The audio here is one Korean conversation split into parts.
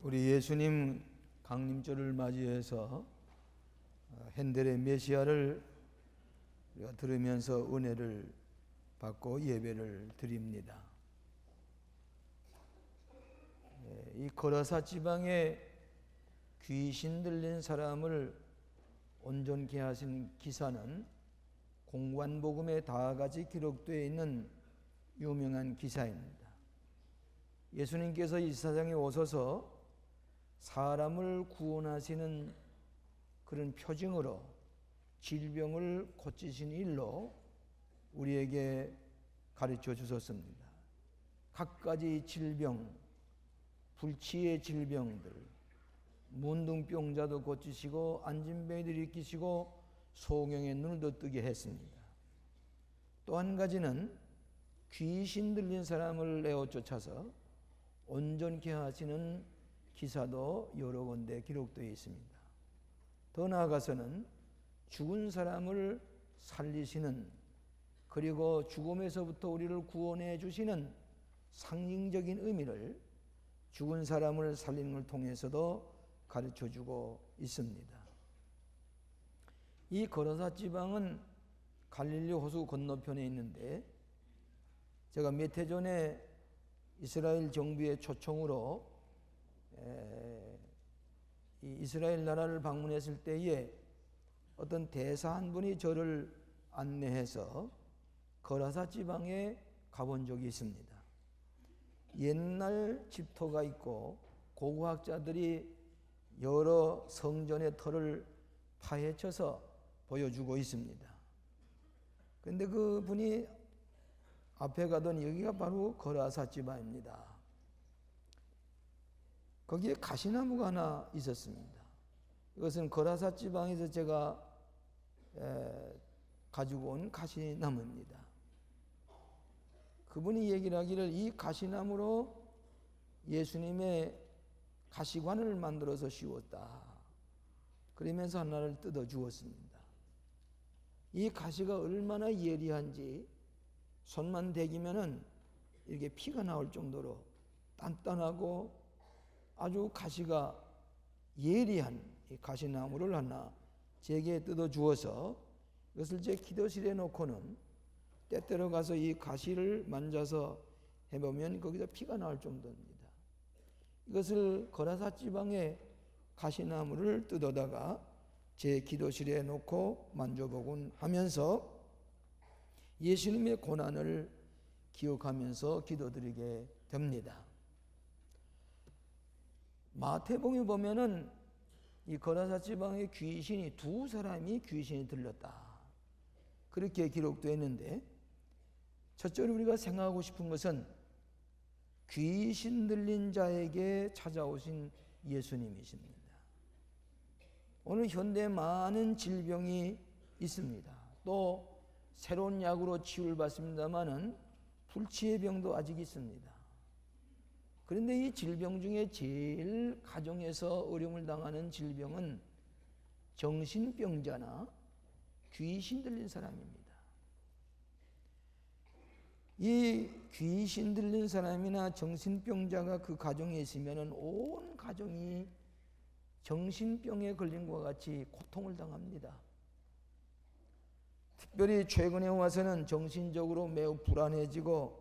우리 예수님 강림절을 맞이해서 핸델의 메시아를 우리가 들으면서 은혜를 받고 예배를 드립니다. 이 거라사 지방에 귀신 들린 사람을 온전케 하신 기사는 공관복음에 다 같이 기록되어 있는 유명한 기사입니다. 예수님께서 이 세상에 오셔서 사람을 구원하시는 그런 표징으로 질병을 고치신 일로 우리에게 가르쳐 주셨습니다. 각가지 질병, 불치의 질병들, 문둥병자도 고치시고 안진뱅이를 일으키시고 소경의 눈을 뜨게 했습니다. 또 한 가지는 귀신 들린 사람을 내어 쫓아서 온전케 하시는 기사도 여러 군데 기록되어 있습니다. 더 나아가서는 죽은 사람을 살리시는, 그리고 죽음에서부터 우리를 구원해 주시는 상징적인 의미를 죽은 사람을 살리는 걸 통해서도 가르쳐주고 있습니다. 이 거라사 지방은 갈릴리 호수 건너편에 있는데, 제가 몇 해 전에 이스라엘 정부의 초청으로 이 이스라엘 나라를 방문했을 때에 어떤 대사 한 분이 저를 안내해서 거라사 지방에 가본 적이 있습니다. 옛날 집터가 있고 고고학자들이 여러 성전의 터를 파헤쳐서 보여주고 있습니다. 그런데 그 분이 앞에 가던 여기가 바로 거라사 지방입니다. 거기에 가시나무가 하나 있었습니다. 이것은 거라사 지방에서 제가 가지고 온 가시나무입니다. 그분이 얘기를 하기를 이 가시나무로 예수님의 가시관을 만들어서 씌웠다. 그러면서 하나를 뜯어 주었습니다. 이 가시가 얼마나 예리한지 손만 대기면은 이렇게 피가 나올 정도로 단단하고 아주 가시가 예리한 이 가시나무를 하나 제게 뜯어 주어서 이것을 제 기도실에 놓고는 때때로 가서 이 가시를 만져서 해보면 거기서 피가 나올 정도입니다. 이것을 거라사 지방의 가시나무를 뜯어다가 제 기도실에 놓고 만져보곤 하면서 예수님의 고난을 기억하면서 기도드리게 됩니다. 마태복음에 보면은 이 거라사 지방의 귀신이 두 사람이 귀신이 들렸다, 그렇게 기록되어 있는데, 첫째로 우리가 생각하고 싶은 것은 귀신 들린 자에게 찾아오신 예수님이십니다. 오늘 현대에 많은 질병이 있습니다. 또 새로운 약으로 치유를 받습니다마는 불치의 병도 아직 있습니다. 그런데 이 질병 중에 제일 가정에서 어려움을 당하는 질병은 정신병자나 귀신 들린 사람입니다. 이 귀신 들린 사람이나 정신병자가 그 가정에 있으면 온 가정이 정신병에 걸린 것과 같이 고통을 당합니다. 특별히 최근에 와서는 정신적으로 매우 불안해지고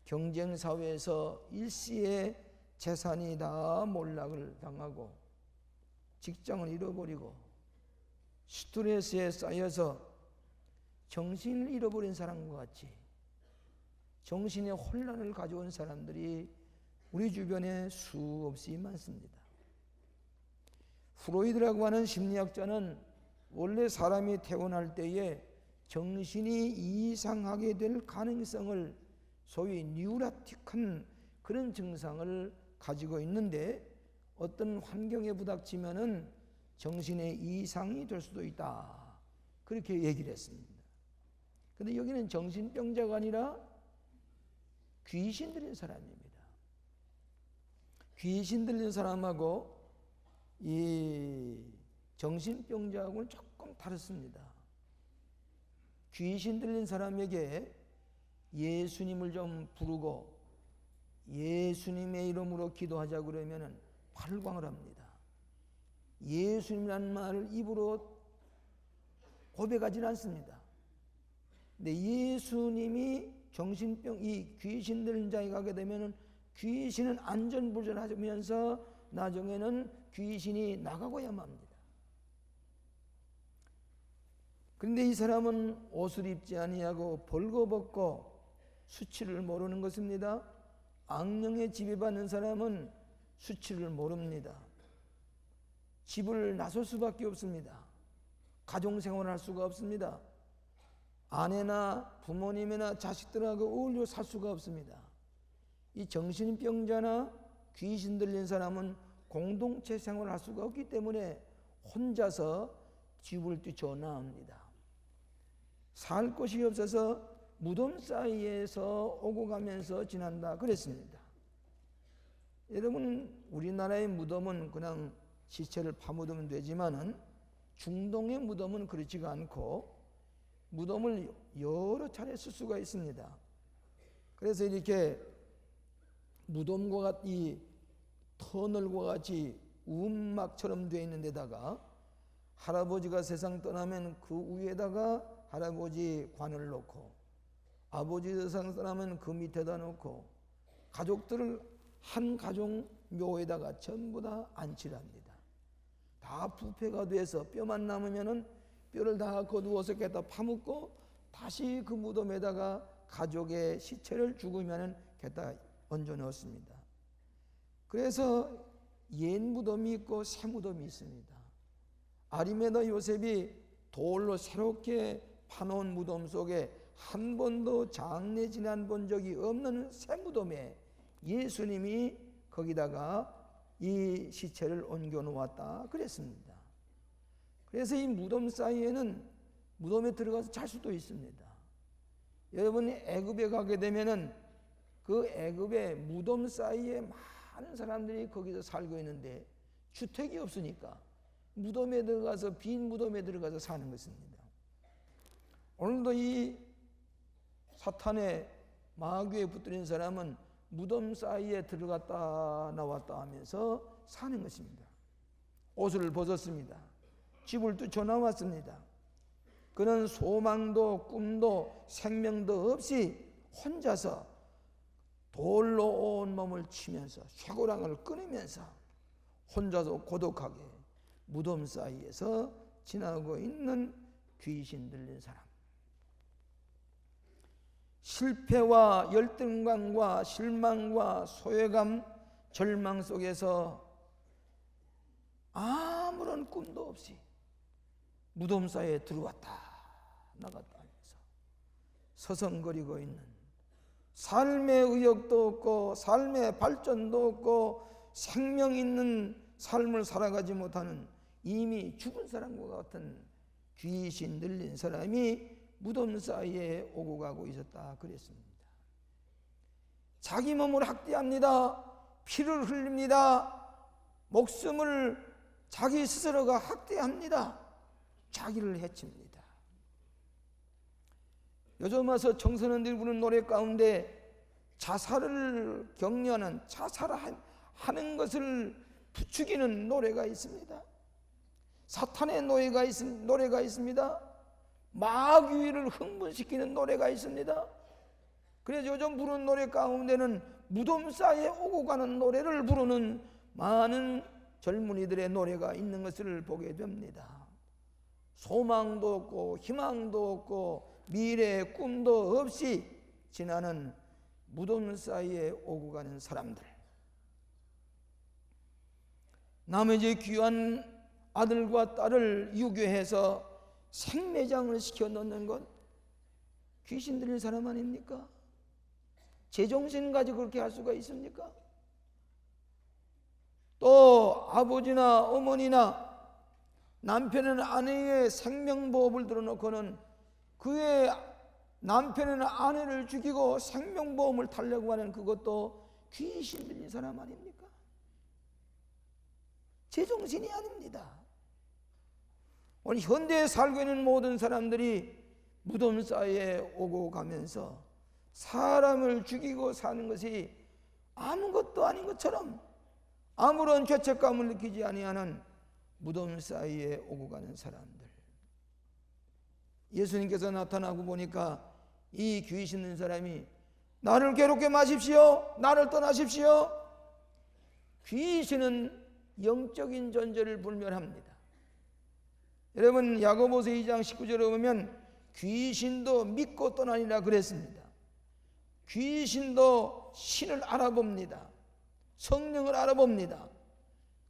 경쟁사회에서 일시에 재산이 다 몰락을 당하고 직장을 잃어버리고 스트레스에 쌓여서 정신을 잃어버린 사람과 같이 정신의 혼란을 가져온 사람들이 우리 주변에 수없이 많습니다. 프로이드라고 하는 심리학자는 원래 사람이 태어날 때에 정신이 이상하게 될 가능성을 소위 뉴라틱한 그런 증상을 가지고 있는데, 어떤 환경에 부닥치면은 정신의 이상이 될 수도 있다, 그렇게 얘기를 했습니다. 그런데 여기는 정신병자가 아니라 귀신 들린 사람입니다. 귀신 들린 사람하고 이 정신병자하고는 조금 다릅니다. 귀신 들린 사람에게 예수님을 좀 부르고 예수님의 이름으로 기도하자 그러면은 발광을 합니다. 예수님이라는 말을 입으로 고백하지는 않습니다. 근데 예수님이 정신병, 이 귀신 들린 자에 가게 되면은 귀신은 안전부전하면서 나중에는 귀신이 나가고야만 합니다. 그런데 이 사람은 옷을 입지 아니하고 벌거벗고 수치를 모르는 것입니다. 악령에 지배받는 사람은 수치를 모릅니다. 집을 나설 수밖에 없습니다. 가정생활을 할 수가 없습니다. 아내나 부모님이나 자식들하고 어울려 살 수가 없습니다. 이 정신병자나 귀신 들린 사람은 공동체 생활을 할 수가 없기 때문에 혼자서 집을 뛰쳐나옵니다. 살 곳이 없어서 무덤 사이에서 오고 가면서 지난다 그랬습니다. 여러분, 우리나라의 무덤은 그냥 시체를 파묻으면 되지만은 중동의 무덤은 그렇지가 않고 무덤을 여러 차례 쓸 수가 있습니다. 그래서 이렇게 무덤과 같이 터널과 같이 움막처럼 되어 있는 데다가 할아버지가 세상 떠나면 그 위에다가 할아버지 관을 놓고 아버지 세상 떠나면 그 밑에다 놓고 가족들을 한 가족 묘에다가 전부 다 안치를 합니다. 다 부패가 돼서 뼈만 남으면은 뼈를 다 거두어서 갖다 파묻고 다시 그 무덤에다가 가족의 시체를 죽으면은 갖다 얹어 넣었습니다. 그래서 옛 무덤이 있고 새 무덤이 있습니다. 아리마다 요셉이 돌로 새롭게 파놓은 무덤 속에 한 번도 장례 지난 본 적이 없는 새 무덤에 예수님이 거기다가 이 시체를 옮겨 놓았다 그랬습니다. 그래서 이 무덤 사이에는 무덤에 들어가서 잘 수도 있습니다. 여러분이 애굽에 가게 되면은 그 애굽의 무덤 사이에 많은 사람들이 거기서 살고 있는데 주택이 없으니까 무덤에 들어가서 빈 무덤에 들어가서 사는 것입니다. 오늘도 이 사탄의 마귀에 붙들린 사람은 무덤 사이에 들어갔다 나왔다 하면서 사는 것입니다. 옷을 벗었습니다. 집을 뛰쳐나왔습니다. 그는 소망도 꿈도 생명도 없이 혼자서 돌로 온 몸을 치면서 쇠고랑을 끊으면서 혼자서 고독하게 무덤 사이에서 지나고 있는 귀신 들린 사람. 실패와 열등감과 실망과 소외감, 절망 속에서 아무런 꿈도 없이 무덤 사이에 들어왔다 나갔다 하면서 서성거리고 있는, 삶의 의욕도 없고 삶의 발전도 없고 생명 있는 삶을 살아가지 못하는 이미 죽은 사람과 같은 귀신 들린 사람이 무덤 사이에 오고 가고 있었다 그랬습니다. 자기 몸을 학대합니다. 피를 흘립니다. 목숨을 자기 스스로가 학대합니다. 자기를 해칩니다. 요즘 와서 청소년들이 부르는 노래 가운데 자살을 격려하는, 자살하는 것을 부추기는 노래가 있습니다. 사탄의 노래가 있습니다. 마귀를 흥분시키는 노래가 있습니다. 그래서 요즘 부르는 노래 가운데는 무덤 사이에 오고 가는 노래를 부르는 많은 젊은이들의 노래가 있는 것을 보게 됩니다. 소망도 없고 희망도 없고 미래의 꿈도 없이 지나는 무덤 사이에 오고 가는 사람들. 남의 집 귀한 아들과 딸을 유괴해서 생매장을 시켜 넣는 것 귀신 들린 사람 아닙니까? 제정신 가지고 그렇게 할 수가 있습니까? 또 아버지나 어머니나 남편은 아내의 생명보험을 들어놓고는 그의 남편은 아내를 죽이고 생명보험을 타려고 하는 그것도 귀신 들린 사람 아닙니까? 제정신이 아닙니다. 오늘 현대에 살고 있는 모든 사람들이 무덤 사이에 오고 가면서 사람을 죽이고 사는 것이 아무것도 아닌 것처럼 아무런 죄책감을 느끼지 아니하는 무덤 사이에 오고 가는 사람들. 예수님께서 나타나고 보니까 이 귀신 있는 사람이 나를 괴롭게 마십시오, 나를 떠나십시오. 귀신은 영적인 존재를 불멸합니다. 여러분 야고보서 2장 19절에 보면 귀신도 믿고 떠나니라 그랬습니다. 귀신도 신을 알아봅니다. 성령을 알아봅니다.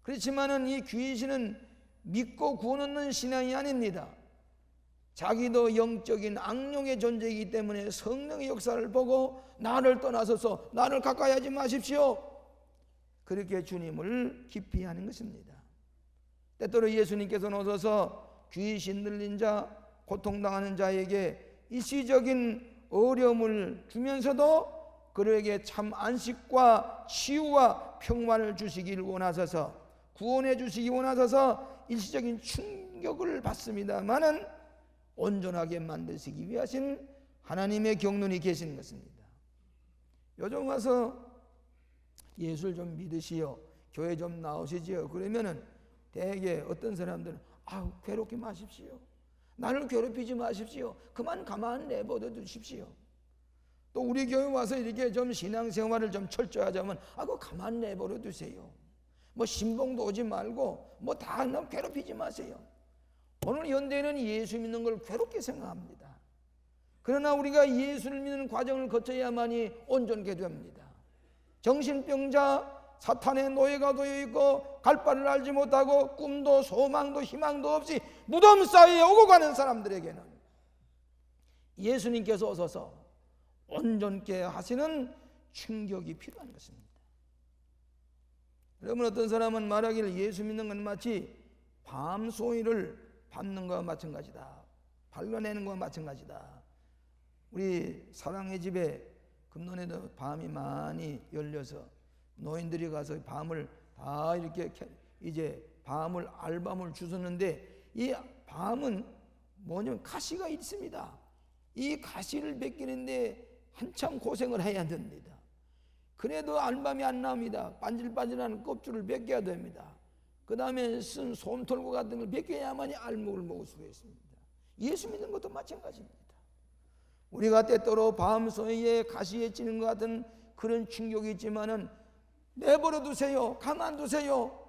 그렇지만은 이 귀신은 믿고 구원 얻는 신앙이 아닙니다. 자기도 영적인 악령의 존재이기 때문에 성령의 역사를 보고 나를 떠나서서 나를 가까이 하지 마십시오. 그렇게 주님을 기피하는 것입니다. 때때로 예수님께서는 오셔서 귀신 들린 자, 고통당하는 자에게 일시적인 어려움을 주면서도 그들에게 참 안식과 치유와 평화를 주시기를 원하셔서, 구원해 주시기 원하셔서 일시적인 충격을 받습니다마는 온전하게 만드시기 위하신 하나님의 경륜이 계신 것입니다. 요즘 와서 예수를 좀 믿으시오, 교회 좀 나오시지요. 그러면은 대개 어떤 사람들은 괴롭게 마십시오, 나를 괴롭히지 마십시오, 그만 가만 내버려 두십시오. 또 우리 교회 와서 이렇게 좀 신앙생활을 좀 철저하자면 그거 가만 내버려 두세요. 뭐 신봉도 오지 말고 뭐 다 너무 괴롭히지 마세요. 오늘 현대는 예수 믿는 걸 괴롭게 생각합니다. 그러나 우리가 예수를 믿는 과정을 거쳐야만이 온전케 됩니다. 정신병자, 사탄의 노예가 되어 있고 갈 바를 알지 못하고 꿈도 소망도 희망도 없이 무덤 사이에 오고 가는 사람들에게는 예수님께서 오셔서 온전케 하시는 충격이 필요한 것입니다. 여러분, 어떤 사람은 말하기를 예수 믿는 건 마치 밤송이를 밟는 것과 마찬가지다, 발라내는 것과 마찬가지다. 우리 사랑의 집에 금년에도 밤이 많이 열려서 노인들이 가서 밤을 다 이렇게 이제 밤을 알밤을 주셨는데, 이 밤은 뭐냐면 가시가 있습니다. 이 가시를 벗기는데 한참 고생을 해야 됩니다. 그래도 알밤이 안 나옵니다. 반질반질한 껍질을 벗겨야 됩니다. 그 다음에 쓴 솜털고 같은 걸 벗겨야만이 알목을 먹을 수가 있습니다. 예수 믿는 것도 마찬가지입니다. 우리가 때때로 밤송이에 가시에 찌는 것 같은 그런 충격이 있지만은 내버려 두세요. 가만두세요.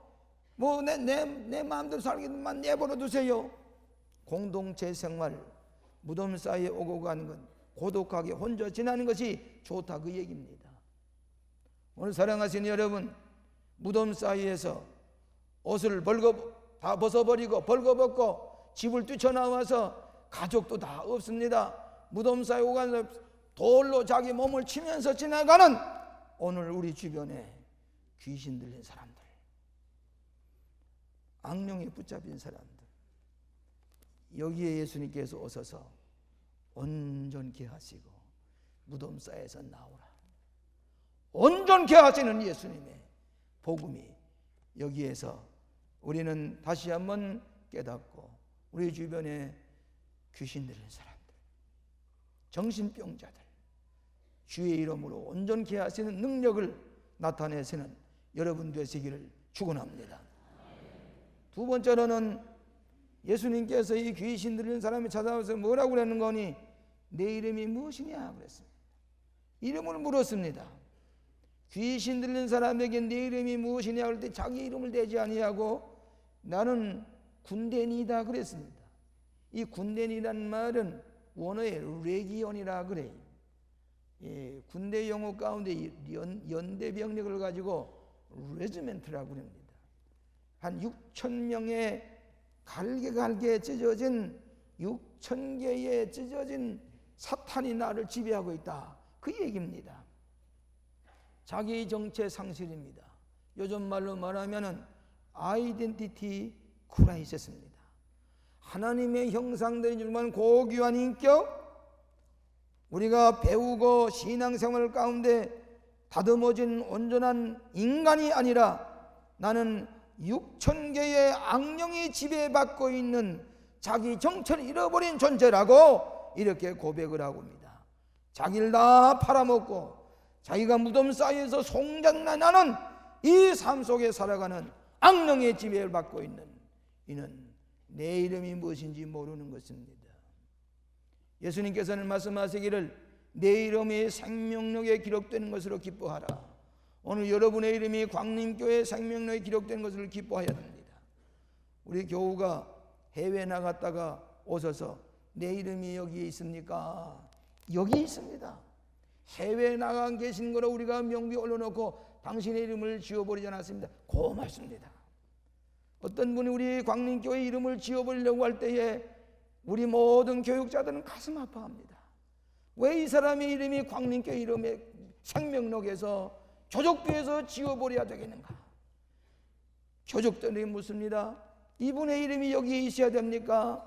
뭐 내 마음대로 살기만 내버려 두세요. 공동체 생활, 무덤 사이에 오고 가는 건 고독하게 혼자 지나는 것이 좋다, 그 얘기입니다. 오늘 사랑하시는 여러분, 무덤 사이에서 옷을 다 벗어버리고 벌거벗고 집을 뛰쳐나와서 가족도 다 없습니다. 무덤 사이에 오고 가서 돌로 자기 몸을 치면서 지나가는 오늘 우리 주변에 귀신 들린 사람들, 악령에 붙잡힌 사람들, 여기에 예수님께서 오셔서 온전케 하시고 무덤 사이에서 나오라, 온전케 하시는 예수님의 복음이 여기에서 우리는 다시 한번 깨닫고 우리 주변에 귀신 들린 사람들, 정신병자들, 주의 이름으로 온전케 하시는 능력을 나타내시는 여러분 되시기를 축원합니다. 두 번째로는 예수님께서 이 귀신 들린 사람이 찾아와서 뭐라고 그러는 거니? 내 이름이 무엇이냐 그랬습니다. 이름을 물었습니다. 귀신 들린 사람에게 내 이름이 무엇이냐 그럴 때 자기 이름을 대지 아니하고 나는 군대니다 그랬습니다. 이 군대니라는 말은 원어의 레기온이라 그래요. 예, 군대 용어 가운데 연대 병력을 가지고 레지멘트라고 합니다. 한 6,000명의 갈게 찢어진 6,000개의 찢어진 사탄이 나를 지배하고 있다, 그 얘기입니다. 자기 정체 상실입니다. 요즘 말로 말하면은 아이덴티티 크라이시스입니다. 하나님의 형상되지만 고귀한 인격, 우리가 배우고 신앙생활 가운데 다듬어진 온전한 인간이 아니라 나는 6,000개의 악령이 지배받고 있는 자기 정체를 잃어버린 존재라고 이렇게 고백을 하고 합니다. 자기를 다 팔아먹고 자기가 무덤 사이에서 송장난하는 이 삶 속에 살아가는 악령의 지배를 받고 있는 이는 내 이름이 무엇인지 모르는 것입니다. 예수님께서는 말씀하시기를 내 이름이 생명록에 기록되는 것으로 기뻐하라. 오늘 여러분의 이름이 광림교회 생명록에 기록된 것을 기뻐해야 됩니다. 우리 교우가 해외 나갔다가 오셔서 내 이름이 여기에 있습니까? 여기 있습니다. 해외에 나가 계신 거로 우리가 명부에 올려놓고 당신의 이름을 지워버리지 않았습니다. 고맙습니다. 어떤 분이 우리 광림교회 이름을 지워버리려고 할 때에 우리 모든 교육자들은 가슴 아파합니다. 왜 이 사람의 이름이 광림교회 이름의 생명록에서 교족부에서 지워버려야 되겠는가? 교족들이 묻습니다. 이분의 이름이 여기에 있어야 됩니까?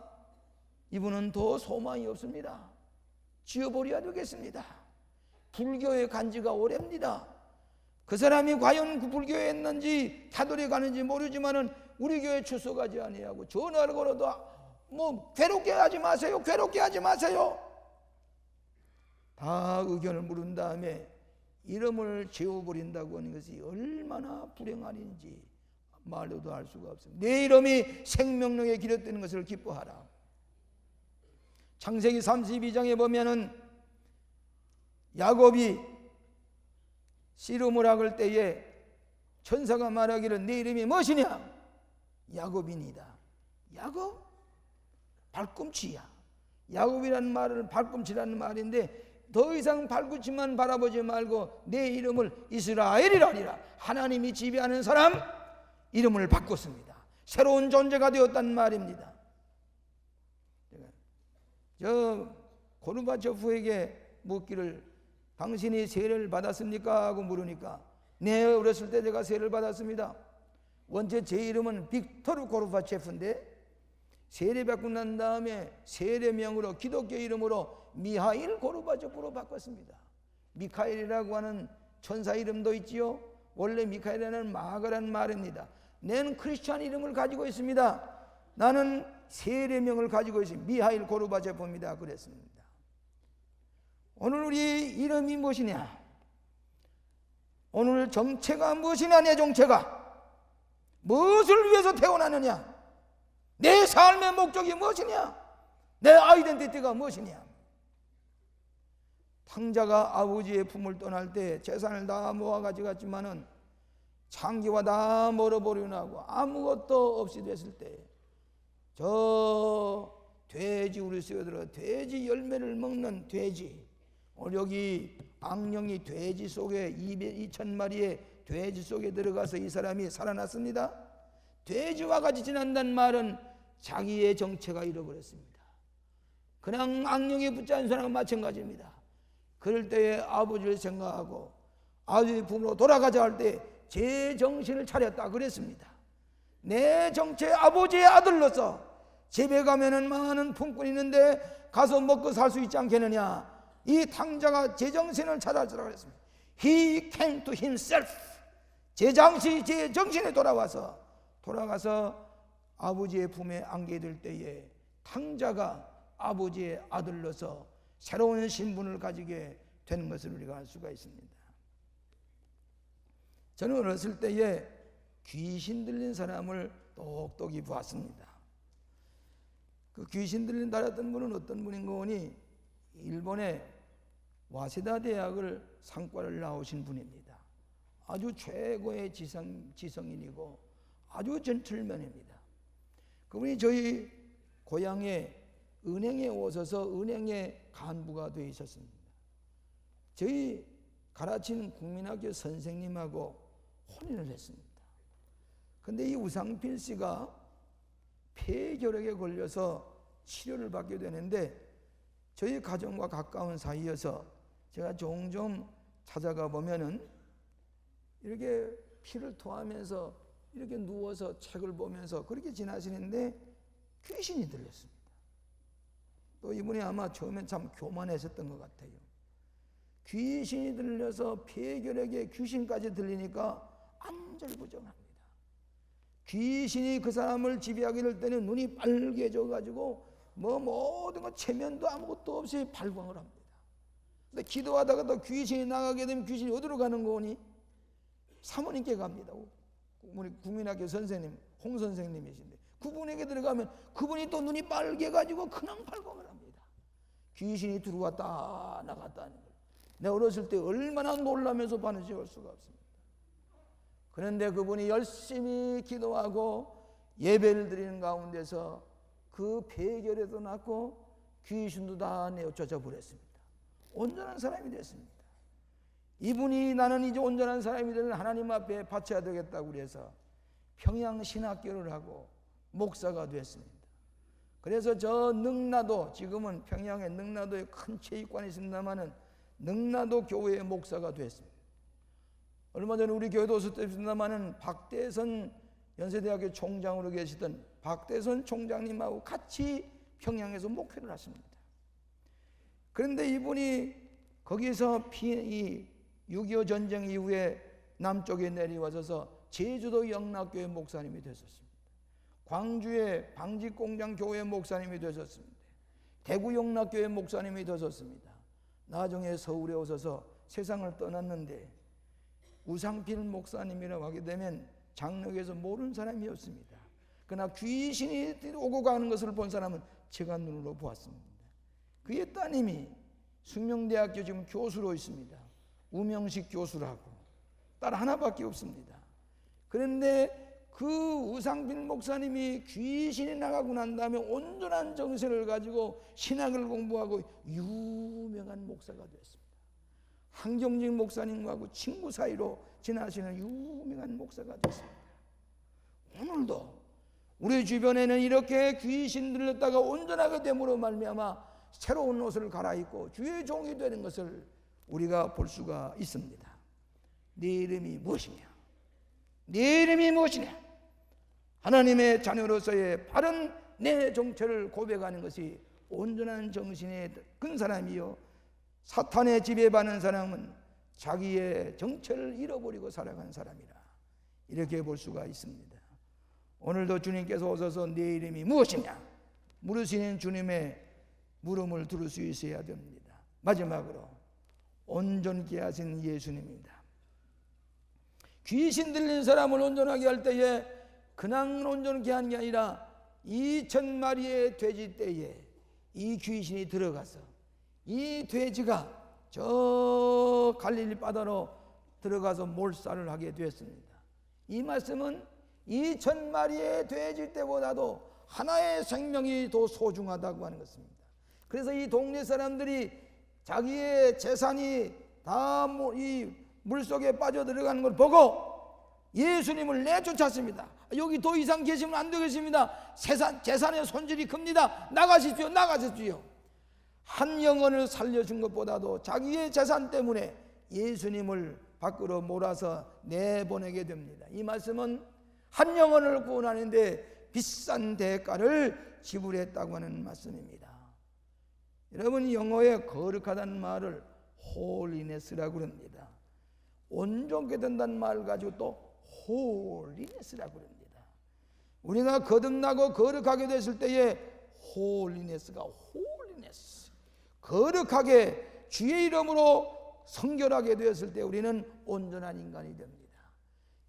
이분은 더 소망이 없습니다. 지워버려야 되겠습니다. 불교에 간 지가 오래입니다. 그 사람이 과연 그 불교에 있는지 타돌이 가는지 모르지만은 우리 교회 출석하지 아니하고 전화를 걸어도 뭐 괴롭게 하지 마세요. 괴롭게 하지 마세요. 다 의견을 물은 다음에 이름을 지워버린다고 하는 것이 얼마나 불행한 일인지 말로도 알 수가 없습니다. 내 이름이 생명록에 기록되는 것을 기뻐하라. 창세기 32장에 보면은 야곱이 씨름을 하걸 때에 천사가 말하기를 네 이름이 무엇이냐? 야곱이니이다. 야곱? 발꿈치야. 야곱이라는 말은 발꿈치라는 말인데 더 이상 발꿈치만 바라보지 말고 내 이름을 이스라엘이라 하니라. 하나님이 지배하는 사람 이름을 바꿨습니다. 새로운 존재가 되었다는 말입니다. 저 고르바초프에게 묻기를 당신이 세례를 받았습니까? 하고 물으니까 네, 어렸을 때 제가 세례를 받았습니다. 원체 제 이름은 빅토르 고르바초프인데 세례 받고 난 다음에 세례명으로 기독교 이름으로 미하일 고르바초프로 바꿨습니다. 미카엘이라고 하는 천사 이름도 있지요. 원래 미카엘이라는 마가라는 말입니다. 나는 크리스찬 이름을 가지고 있습니다. 나는 세례명을 가지고 있습니다. 미하일 고르바초프입니다. 그랬습니다. 오늘 우리 이름이 무엇이냐? 오늘 정체가 무엇이냐? 내 정체가 무엇을 위해서 태어나느냐? 내 삶의 목적이 무엇이냐? 내 아이덴티티가 무엇이냐? 탕자가 아버지의 품을 떠날 때 재산을 다 모아 가져갔지만은 창기와 다 멀어버리고 아무것도 없이 됐을 때 저 돼지 우리 쓰여들어 돼지 열매를 먹는 돼지, 오늘 여기 악령이 돼지 속에 2,000마리의 돼지 속에 들어가서 이 사람이 살아났습니다. 돼지와 같이 지낸다는 말은 자기의 정체가 잃어버렸습니다. 그냥 악령에 붙잡은 사람과 마찬가지입니다. 그럴 때에 아버지를 생각하고 아버지 품으로 돌아가자 할 때 제 정신을 차렸다 그랬습니다. 내 정체 아버지의 아들로서 집에 가면은 많은 품꾼이 있는데 가서 먹고 살 수 있지 않겠느냐. 이 탕자가 제 정신을 찾아주라 그랬습니다. He came to himself. 제 정신에 돌아가서 아버지의 품에 안게 될 때에 탕자가 아버지의 아들로서 새로운 신분을 가지게 되는 것을 우리가 알 수가 있습니다. 저는 어렸을 때에 귀신 들린 사람을 똑똑히 보았습니다. 그 귀신 들린 달았던 분은 어떤 분인 거니 일본의 와세다 대학을 상과를 나오신 분입니다. 아주 최고의 지성인이고 아주 젠틀맨입니다. 그분이 저희 고향에 은행에 오셔서 은행의 간부가 되어 있었습니다. 저희 가르치는 국민학교 선생님하고 혼인을 했습니다. 그런데 이 우상필 씨가 폐결핵에 걸려서 치료를 받게 되는데 저희 가정과 가까운 사이여서 제가 종종 찾아가 보면은 이렇게 피를 토하면서 이렇게 누워서 책을 보면서 그렇게 지나시는데 귀신이 들렸습니다. 또 이분이 아마 처음엔 참 교만했었던 것 같아요. 귀신이 들려서 폐결핵에 귀신까지 들리니까 안절부절합니다. 귀신이 그 사람을 지배하게 될 때는 눈이 빨개져 가지고 모든 거 체면도 아무것도 없이 발광을 합니다. 근데 기도하다가 또 귀신이 나가게 되면 귀신이 어디로 가는 거니? 사모님께 갑니다. 우리 국민학교 선생님 홍 선생님이신데 그분에게 들어가면 그분이 또 눈이 빨개가지고 그냥 발광을 합니다. 귀신이 들어왔다 나갔다 하는 거예요. 내가 어렸을 때 얼마나 놀라면서 봤는지 알 수가 없습니다. 그런데 그분이 열심히 기도하고 예배를 드리는 가운데서 그 폐결에도 났고 귀신도 다 내어 쫓아버렸습니다. 온전한 사람이 됐습니다. 이분이 나는 이제 온전한 사람이 되는 하나님 앞에 바쳐야 되겠다고 그래서 평양신학교를 하고 목사가 됐습니다. 그래서 저 능라도, 지금은 평양의 능라도에 큰 체육관이 있습니다마는 능라도 교회의 목사가 됐습니다. 얼마 전에 우리 교회도 있었습니다마는 박대선 연세대학교 총장으로 계시던 박대선 총장님하고 같이 평양에서 목회를 하십니다. 그런데 이분이 거기서 6.25 전쟁 이후에 남쪽에 내려와서 제주도 영락교회 목사님이 되셨습니다. 광주의 방직공장 교회 목사님이 되셨습니다. 대구 영락교회 목사님이 되셨습니다. 나중에 서울에 오셔서 세상을 떠났는데 우상필 목사님이라고 하게 되면 장로교에서 모르는 사람이 없습니다. 그러나 귀신이 오고 가는 것을 본 사람은 제가 눈으로 보았습니다. 그의 따님이 숙명대학교 지금 교수로 있습니다. 우명식 교수라고. 딸 하나밖에 없습니다. 그런데 그 우상필 목사님이 귀신이 나가고 난 다음에 온전한 정신을 가지고 신학을 공부하고 유명한 목사가 되었습니다. 한경직 목사님하고 친구 사이로 지나시는 유명한 목사가 됐습니다. 오늘도 우리 주변에는 이렇게 귀신 들렸다가 온전하게 됨으로 말미암아 새로운 옷을 갈아입고 주의 종이 되는 것을 우리가 볼 수가 있습니다. 네 이름이 무엇이냐? 네 이름이 무엇이냐? 하나님의 자녀로서의 바른 내 정체를 고백하는 것이 온전한 정신의 큰 사람이요, 사탄의 지배받는 사람은 자기의 정체를 잃어버리고 살아가는 사람이라, 이렇게 볼 수가 있습니다. 오늘도 주님께서 오셔서 네 이름이 무엇이냐 물으시는 주님의 물음을 들을 수 있어야 됩니다. 마지막으로 온전케 하신 예수님입니다. 귀신 들린 사람을 온전하게 할 때에 그냥 온전케 하는 게 아니라 2,000마리의 돼지 떼에 이 귀신이 들어가서 이 돼지가 저 갈릴리 바다로 들어가서 몰살을 하게 되었습니다. 이 말씀은 2,000마리의 돼지 떼보다도 하나의 생명이 더 소중하다고 하는 것입니다. 그래서 이 동네 사람들이 자기의 재산이 다 이 물속에 빠져 들어가는 걸 보고 예수님을 내쫓았습니다. 여기 더 이상 계시면 안 되겠습니다. 재산의 손질이 큽니다. 나가십시오, 나가십시오. 한 영혼을 살려준 것보다도 자기의 재산 때문에 예수님을 밖으로 몰아서 내보내게 됩니다. 이 말씀은 한 영혼을 구원하는데 비싼 대가를 지불했다고 하는 말씀입니다. 여러분, 영어에 거룩하다는 말을 홀리네스라고 합니다. 온전케 된다는 말을 가지고 또 홀리네스라고 합니다. 우리가 거듭나고 거룩하게 됐을 때에 홀리네스가 홀리네스, 거룩하게 주의 이름으로 성결하게 되었을 때 우리는 온전한 인간이 됩니다.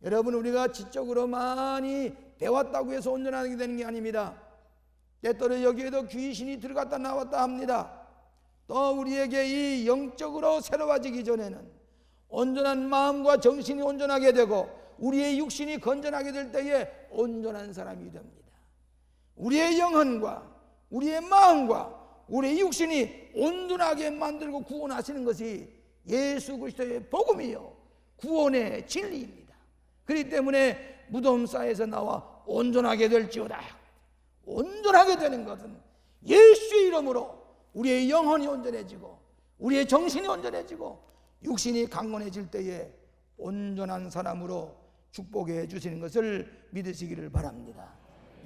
여러분, 우리가 지적으로 많이 배웠다고 해서 온전하게 되는 게 아닙니다. 때때로 여기에도 귀신이 들어갔다 나왔다 합니다. 또 우리에게 이 영적으로 새로워지기 전에는 온전한 마음과 정신이 온전하게 되고 우리의 육신이 건전하게 될 때에 온전한 사람이 됩니다. 우리의 영혼과 우리의 마음과 우리의 육신이 온전하게 만들고 구원하시는 것이 예수 그리스도의 복음이요 구원의 진리입니다. 그렇기 때문에 무덤사에서 나와 온전하게 될지어다. 온전하게 되는 것은 예수의 이름으로 우리의 영혼이 온전해지고 우리의 정신이 온전해지고 육신이 강건해질 때에 온전한 사람으로 축복해 주시는 것을 믿으시기를 바랍니다.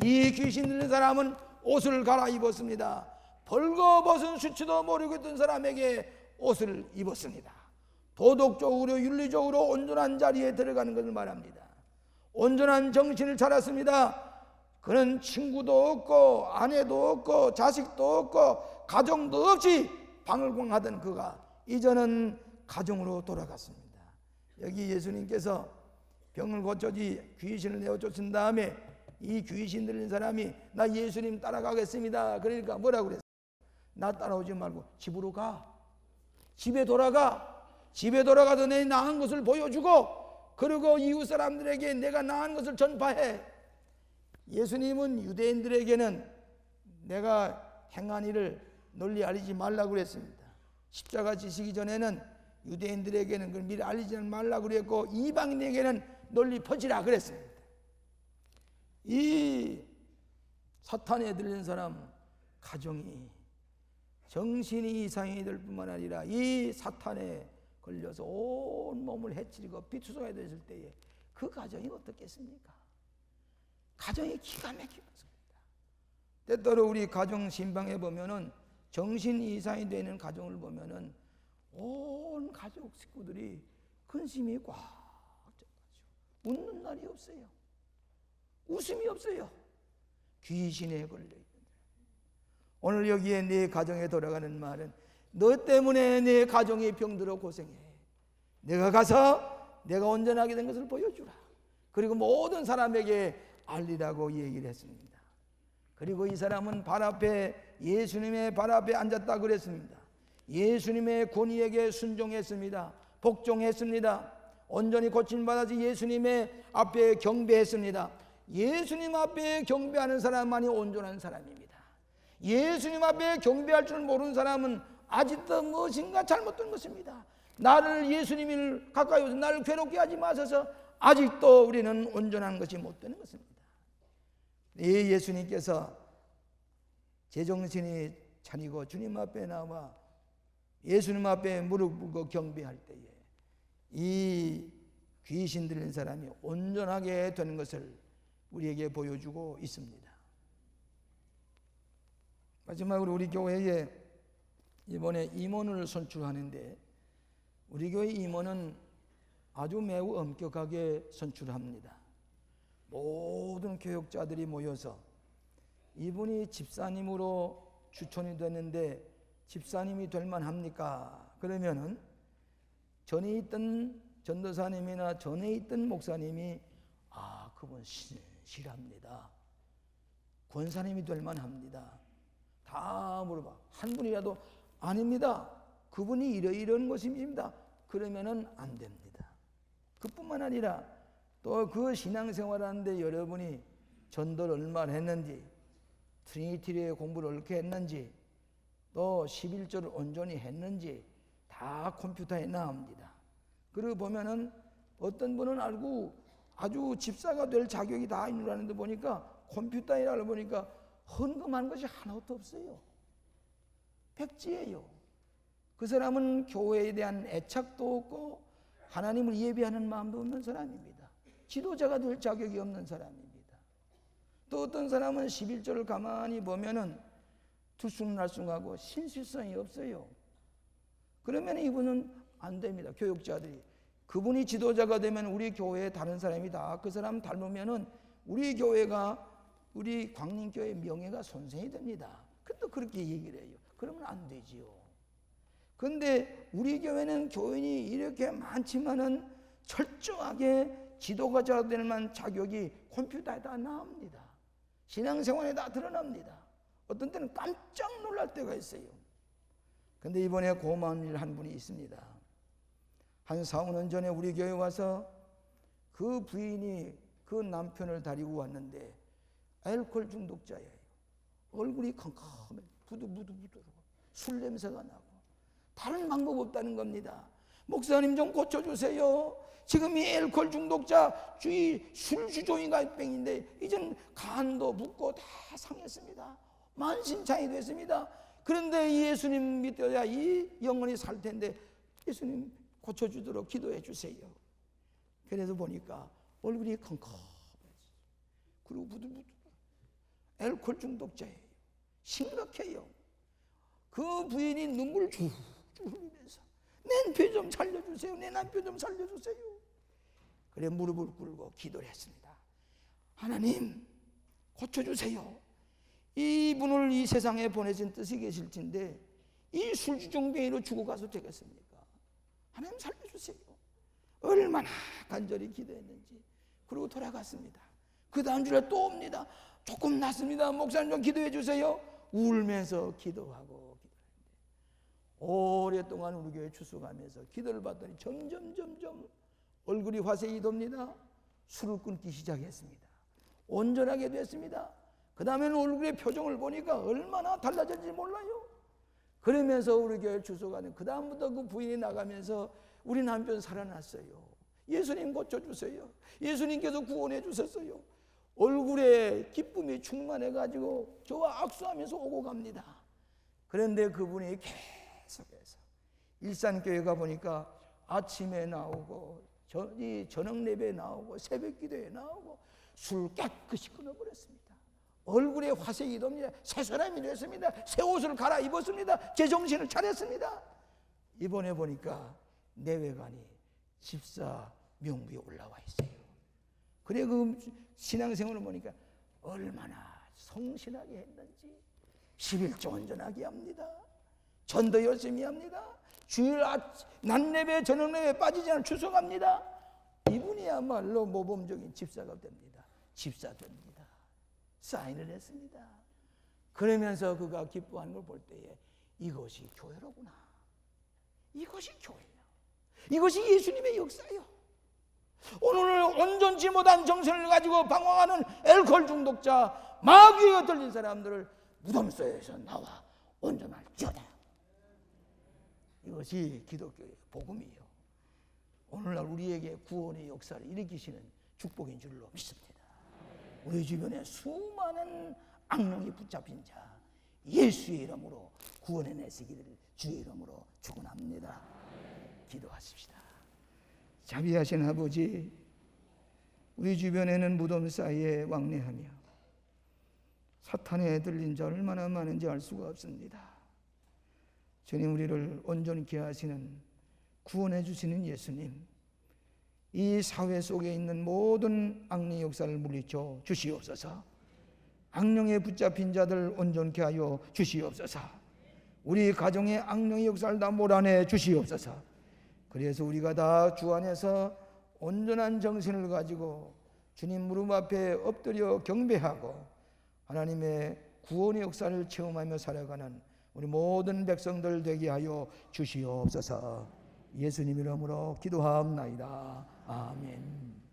이 귀신 들린 사람은 옷을 갈아입었습니다. 벌거벗은 수치도 모르고 있던 사람에게 옷을 입었습니다. 도덕적으로 윤리적으로 온전한 자리에 들어가는 것을 말합니다. 온전한 정신을 차렸습니다. 그는 친구도 없고 아내도 없고 자식도 없고 가정도 없이 방을공하던 그가 이제는 가정으로 돌아갔습니다. 여기 예수님께서 병을 고쳐지 귀신을 내어 쫓은 다음에 이 귀신 들린 사람이 나 예수님 따라가겠습니다. 그러니까 뭐라고 그랬어요? 나 따라오지 말고 집으로 가. 집에 돌아가. 집에 돌아가서 내 나은 것을 보여주고 그리고 이웃 사람들에게 내가 나은 것을 전파해. 예수님은 유대인들에게는 내가 행한 일을 널리 알리지 말라고 그랬습니다. 십자가 지시기 전에는 유대인들에게는 그걸 미리 알리지 말라고 그랬고 이방인에게는 널리 퍼지라 그랬습니다. 이 사탄에 들린 사람 가정이 정신이 이상이 될 뿐만 아니라 이 사탄에 걸려서 온 몸을 해치고 비투성이 됐을 때에 그 가정이 어떻겠습니까? 가정이 기가 막히겠습니다. 때때로 우리 가정 신방에 보면은 정신 이상이 되는 가정을 보면은 온 가족 식구들이 근심이 꽉 쪄가지고 웃는 날이 없어요. 웃음이 없어요. 귀신에 걸려 있는. 오늘 여기에 내 가정에 돌아가는 말은 너 때문에 내 가정이 병들어 고생해. 내가 가서 내가 온전하게 된 것을 보여주라. 그리고 모든 사람에게 알리라고 얘기를 했습니다. 그리고 이 사람은 발 앞에 예수님의 발 앞에 앉았다 그랬습니다. 예수님의 권위에게 순종했습니다. 복종했습니다. 온전히 고침받아서 예수님의 앞에 경배했습니다. 예수님 앞에 경배하는 사람만이 온전한 사람입니다. 예수님 앞에 경배할 줄 모르는 사람은 아직도 무엇인가 잘못된 것입니다. 나를 예수님을 가까이 오셔서 나를 괴롭게 하지 마셔서 아직도 우리는 온전한 것이 못 되는 것입니다. 예수님께서 제정신이 차리고 주님 앞에 나와 예수님 앞에 무릎 꿇고 경배할 때에 이 귀신 들린 사람이 온전하게 되는 것을 우리에게 보여주고 있습니다. 마지막으로 우리 교회에 이번에 임원을 선출하는데 우리 교회 임원은 아주 매우 엄격하게 선출합니다. 모든 교역자들이 모여서 이분이 집사님으로 추천이 됐는데 집사님이 될 만합니까? 그러면은 전에 있던 전도사님이나 전에 있던 목사님이 그분 실합니다. 권사님이 될 만합니다. 다 물어봐. 한 분이라도 아닙니다. 그분이 이런 것입니다. 그러면은 안 됩니다. 그뿐만 아니라 또 그 신앙생활하는데 여러분이 전도를 얼마나 했는지, 트리니티의 공부를 어떻게 했는지, 또 11조를 온전히 했는지 다 컴퓨터에 나옵니다. 그리고 보면은 어떤 분은 알고 아주 집사가 될 자격이 다 있는 줄 아는데 보니까 컴퓨터에 알아보니까 헌금한 것이 하나도 없어요. 백지예요. 그 사람은 교회에 대한 애착도 없고 하나님을 예배하는 마음도 없는 사람입니다. 지도자가 될 자격이 없는 사람입니다. 또 어떤 사람은 11조를 가만히 보면은 들쑥날쑥하고 신실성이 없어요. 그러면 이분은 안 됩니다. 교육자들이. 그분이 지도자가 되면 우리 교회에 다른 사람이 다 그 사람 닮으면은 우리 교회가 우리 광림교회 명예가 손상이 됩니다. 또 그렇게 얘기를 해요. 그러면 안 되지요. 그런데 우리 교회는 교인이 이렇게 많지만은 철저하게 지도자가 될 만한 자격이 컴퓨터에 다 나옵니다. 신앙생활에 다 드러납니다. 어떤 때는 깜짝 놀랄 때가 있어요. 그런데 이번에 고마운 일 한 분이 있습니다. 한 4, 5년 전에 우리 교회 와서 그 부인이 그 남편을 데리고 왔는데 알코올 중독자예요. 얼굴이 컴컴해, 부들부들부들, 술 냄새가 나고 다른 방법 없다는 겁니다. 목사님 좀 고쳐주세요. 지금 이 알코올 중독자 주의 술주종이가 병인데 이젠 간도 붓고 다 상했습니다. 만신창이 됐습니다. 그런데 예수님 믿어야 이 영혼이 살 텐데 예수님 고쳐주도록 기도해 주세요. 그래서 보니까 얼굴이 컴컴해지고 그리고 부들부들. 알코올 중독자예요. 심각해요. 그 부인이 눈물 줄줄 흘리면서 내 남편 좀 살려주세요. 내 남편 좀 살려주세요. 그래 무릎을 꿇고 기도를 했습니다. 하나님 고쳐주세요. 이분을 이 세상에 보내신 뜻이 계실 텐데 이 술주정뱅이로 죽어가서 되겠습니까? 하나님 살려주세요. 얼마나 간절히 기도했는지. 그리고 돌아갔습니다. 그 다음 주에 또 옵니다. 조금 낫습니다. 목사님 좀 기도해 주세요. 울면서 기도하고 오랫동안 우리 교회 추수가면서 기도를 받더니 점점 얼굴이 화색이 돕니다. 술을 끊기 시작했습니다. 온전하게 됐습니다. 그 다음에는 얼굴의 표정을 보니까 얼마나 달라졌는지 몰라요. 그러면서 우리 교회 추수가는 그 다음부터 그 부인이 나가면서 우리 남편 살아났어요. 예수님 고쳐주세요. 예수님께서 구원해 주셨어요. 얼굴에 기쁨이 충만해가지고 저와 악수하면서 오고 갑니다. 그런데 그분이 계속해서 일산교회 가보니까 아침에 나오고 저녁 예배에 나오고 새벽 기도에 나오고 술 깨끗이 끊어버렸습니다. 얼굴에 화색이 돕니다. 새 사람이 됐습니다. 새 옷을 갈아입었습니다. 제정신을 차렸습니다. 이번에 보니까 내외관이 집사 명부에 올라와 있어요. 그래 그 신앙생활을 보니까 얼마나 성실하게 했는지. 11조 온전하게 합니다. 전도 열심히 합니다. 주일 낮예배 저녁예배 빠지지 않고 추석합니다. 이분이야말로 모범적인 집사가 됩니다. 집사 됩니다. 사인을 했습니다. 그러면서 그가 기뻐하는 걸 볼 때에 이것이 교회로구나. 이것이 교회야. 이것이 예수님의 역사요. 오늘 온전치 못한 정신을 가지고 방황하는 알코올 중독자, 마귀에 들린 사람들을 무덤속에서 나와 온전할지어다. 이것이 기독교의 복음이요. 오늘날 우리에게 구원의 역사를 일으키시는 축복인 줄로 믿습니다. 우리 주변에 수많은 악령이 붙잡힌 자 예수의 이름으로 구원해 내시기를 주의 이름으로 축원합니다. 기도하십시다. 자비하신 아버지, 우리 주변에는 무덤 사이에 왕래하며 사탄에 들린 자 얼마나 많은지 알 수가 없습니다. 주님, 우리를 온전케 하시는 구원해 주시는 예수님, 이 사회 속에 있는 모든 악의 역사를 물리쳐 주시옵소서. 악령에 붙잡힌 자들 온전케 하여 주시옵소서. 우리 가정의 악령의 역사를 다 몰아내 주시옵소서. 그래서 우리가 다 주 안에서 온전한 정신을 가지고 주님 무릎 앞에 엎드려 경배하고 하나님의 구원의 역사를 체험하며 살아가는 우리 모든 백성들 되게 하여 주시옵소서. 예수님 이름으로 기도하옵나이다. 아멘.